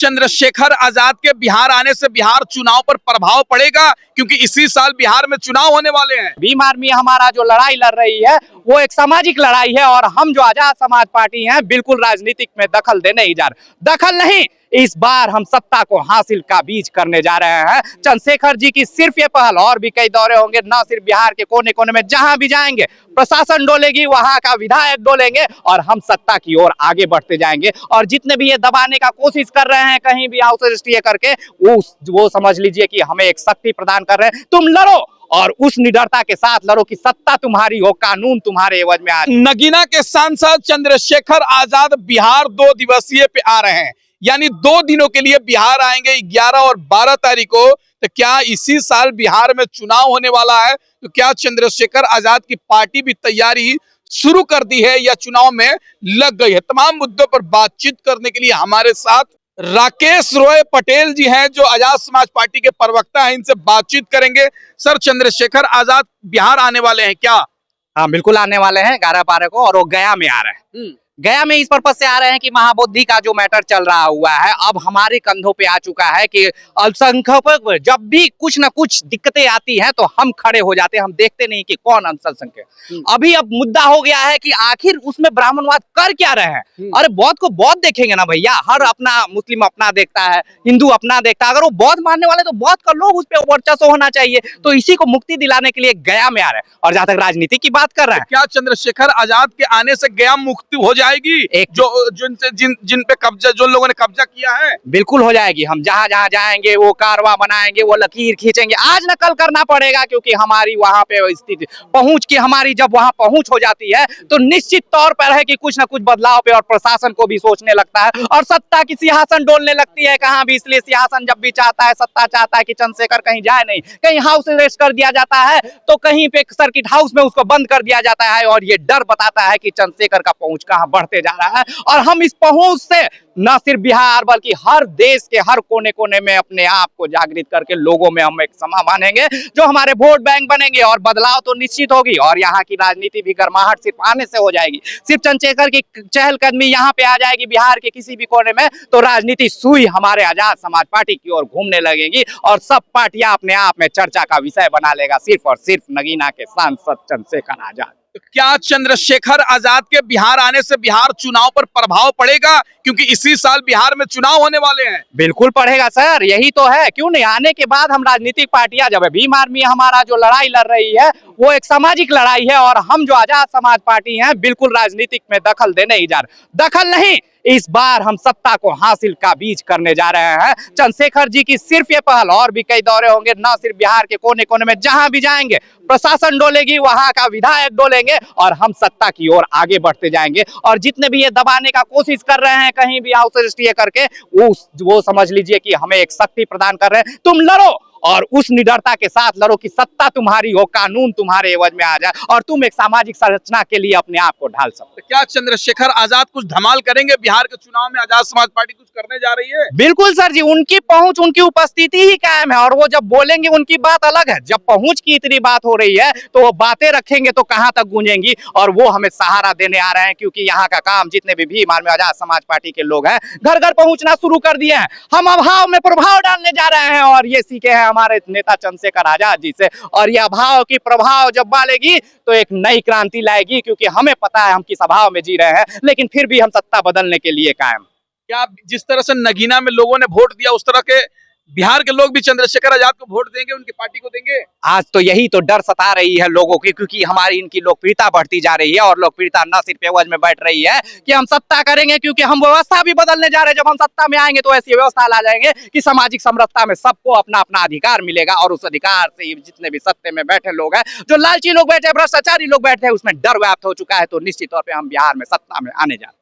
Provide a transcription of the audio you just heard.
चंद्रशेखर आजाद के बिहार आने से बिहार चुनाव पर प्रभाव पड़ेगा, क्योंकि इसी साल बिहार में चुनाव होने वाले हैं। भीम आर्मी हमारा जो लड़ाई लड़ रही है वो एक सामाजिक लड़ाई है और हम जो आजाद समाज पार्टी हैं बिल्कुल राजनीतिक में दखल देने ही जा रहे। दखल नहीं, इस बार हम सत्ता को हासिल का बीज करने जा रहे हैं। चंद्रशेखर जी की सिर्फ ये पहल, और भी कई दौरे होंगे, न सिर्फ बिहार के कोने कोने में, जहां भी जाएंगे प्रशासन डोलेगी, वहां का विधायक डोलेंगे और हम सत्ता की ओर आगे बढ़ते जाएंगे। और जितने भी ये दबाने का कोशिश कर रहे हैं कहीं भी अवसृष्टि करके, वो समझ लीजिए कि हमें एक शक्ति प्रदान कर रहे हैं। तुम लड़ो और उस निडरता के साथ लड़ो कि सत्ता तुम्हारी हो, कानून तुम्हारे एवज में आ। नगीना के सांसद चंद्रशेखर आजाद बिहार 2 दिवसीय पे आ रहे हैं, यानी 2 दिनों के लिए बिहार आएंगे 11 और 12 तारीख को। तो क्या इसी साल बिहार में चुनाव होने वाला है? तो क्या चंद्रशेखर आजाद की पार्टी भी तैयारी शुरू कर दी है या चुनाव में लग गई है? तमाम मुद्दों पर बातचीत करने के लिए हमारे साथ राकेश रॉय पटेल जी हैं, जो आजाद समाज पार्टी के प्रवक्ता हैं। इनसे बातचीत करेंगे। सर, चंद्रशेखर आजाद बिहार आने वाले हैं क्या? हाँ, बिल्कुल आने वाले हैं 11-12 को, और वो गया में आ रहे हैं। गया में इस पर्पज से आ रहे हैं कि महाबोधि का जो मैटर चल रहा हुआ है अब हमारे कंधों पे आ चुका है कि अल्पसंख्यक जब भी कुछ ना कुछ दिक्कतें आती हैं तो हम खड़े हो जाते हैं, हम देखते नहीं कि कौन अल्पसंख्यक। अभी अब मुद्दा हो गया है कि आखिर उसमें ब्राह्मणवाद कर क्या रहे हैं। अरे बौद्ध को बौद्ध देखेंगे ना भैया, हर अपना मुस्लिम अपना देखता है, हिंदू अपना देखता है। अगर वो बौद्ध मानने वाले तो बौद्ध का लोग उस पर वर्चस्व होना चाहिए। तो इसी को मुक्ति दिलाने के लिए गया में आ रहे हैं। और जहां तक राजनीति की बात कर रहे हैं, क्या चंद्रशेखर आजाद के आने से गया मुक्ति हो जाएगी? जिन पे कब्जा, जो लोगों ने कब्जा किया है, बिल्कुल हो जाएगी। हम जहां जहां जाएंगे वो कारवा बनाएंगे, वो लकीर खींचेंगे। आज न कल करना पड़ेगा, क्योंकि हमारी वहां पे स्थिति पहुंच की, हमारी जब वहां पहुंच हो जाती है तो निश्चित तौर पर है कि कुछ ना कुछ बदलाव पे और प्रशासन को भी सोचने लगता है और सत्ता की सिंहासन डोलने लगती है कहां भी। इसलिए सिंहासन जब भी चाहता है, सत्ता चाहता है कि चंद्रशेखर कहीं जाए नहीं, कहीं हाउस अरेस्ट कर दिया जाता है तो कहीं पे सर्किट हाउस में उसको बंद कर दिया जाता है। और ये डर बताता है कि चंद्रशेखर का पहुंच कहां बढ़ते जा रहा है। और हम इस पहुंच से न सिर्फ बिहार बल्कि हर देश के हर कोने कोने में अपने आप को जागृत करके लोगों में हम एक समा मानेंगे जो हमारे वोट बैंक बनेंगे और बदलाव तो निश्चित होगी। और यहाँ की राजनीति भी गर्माहट सिर्फ आने से हो जाएगी। सिर्फ चंद्रशेखर की चहलकदमी यहाँ पे आ जाएगी बिहार के किसी भी कोने में तो राजनीति सुई हमारे आजाद समाज पार्टी की ओर घूमने लगेगी और सब पार्टियां अपने आप में चर्चा का विषय बना लेगा सिर्फ और सिर्फ नगीना के सांसद चंद्रशेखर आजाद। तो क्या चंद्रशेखर आजाद के बिहार आने से बिहार चुनाव पर प्रभाव पड़ेगा, क्योंकि इसी साल बिहार में चुनाव होने वाले हैं? बिल्कुल पड़ेगा सर, यही तो है। क्यों नहीं, आने के बाद हम राजनीतिक पार्टियां, जब भीम आर्मी हमारा जो लड़ाई लड़ रही है वो एक सामाजिक लड़ाई है और हम जो आजाद समाज पार्टी हैं बिल्कुल राजनीतिक में दखल देने ही जा रहे। दखल नहीं, इस बार हम सत्ता को हासिल का बीज करने जा रहे हैं। चंद्रशेखर जी की सिर्फ ये पहल, और भी कई दौरे होंगे, न सिर्फ बिहार के कोने कोने में, जहां भी जाएंगे प्रशासन डोलेगी, वहां का विधायक डोलेंगे और हम सत्ता की ओर आगे बढ़ते जाएंगे। और जितने भी ये दबाने का कोशिश कर रहे हैं कहीं भी अवसृष्टि करके, वो समझ लीजिए कि हमें एक शक्ति प्रदान कर रहे हैं। तुम लड़ो और उस निडरता के साथ लड़ो कि सत्ता तुम्हारी हो, कानून तुम्हारे एवज में आ जाए और तुम एक सामाजिक संरचना के लिए अपने आप को ढाल सको। तो क्या चंद्रशेखर आजाद कुछ धमाल करेंगे बिहार के चुनाव में? आजाद समाज पार्टी कुछ करने जा रही है? बिल्कुल सर जी, उनकी पहुंच, उनकी उपस्थिति ही कायम है और वो जब बोलेंगे उनकी बात अलग है। जब पहुंच की इतनी बात हो रही है तो वो बातें रखेंगे तो कहां तक गूंजेंगी। और वो हमें सहारा देने आ रहे हैं, क्योंकि यहाँ का काम जितने भी भीम आर्मी आजाद समाज पार्टी के लोग हैं घर घर पहुंचना शुरू कर दिए हैं। हम अभाव में प्रभाव डालने जा रहे हैं और ये सीखे हैं हमारे नेता चंद्रशेखर आजाद जी से। और यह अभाव की प्रभाव जब डालेगी तो एक नई क्रांति लाएगी, क्योंकि हमें पता है हम किस अभाव में जी रहे हैं, लेकिन फिर भी हम सत्ता बदलने के लिए कायम। क्या जिस तरह से नगीना में लोगों ने वोट दिया उस तरह के बिहार के लोग भी चंद्रशेखर आजाद को वोट देंगे, उनकी पार्टी को देंगे? आज तो यही तो डर सता रही है लोगों की, क्योंकि हमारी इनकी लोकप्रियता बढ़ती जा रही है और लोकप्रियता न सिर्फ एवज में बैठ रही है कि हम सत्ता करेंगे, क्योंकि हम व्यवस्था भी बदलने जा रहे हैं। जब हम सत्ता में आएंगे तो ऐसी व्यवस्था ला जाएंगे कि सामाजिक समरसता में सबको अपना अपना अधिकार मिलेगा और उस अधिकार से जितने भी सत्ते में बैठे लोग हैं, जो लालची लोग बैठे, भ्रष्टाचारी लोग बैठे हैं, उसमें डर व्याप्त हो चुका है। तो निश्चित तौर पर हम बिहार में सत्ता में आने जा रहे हैं।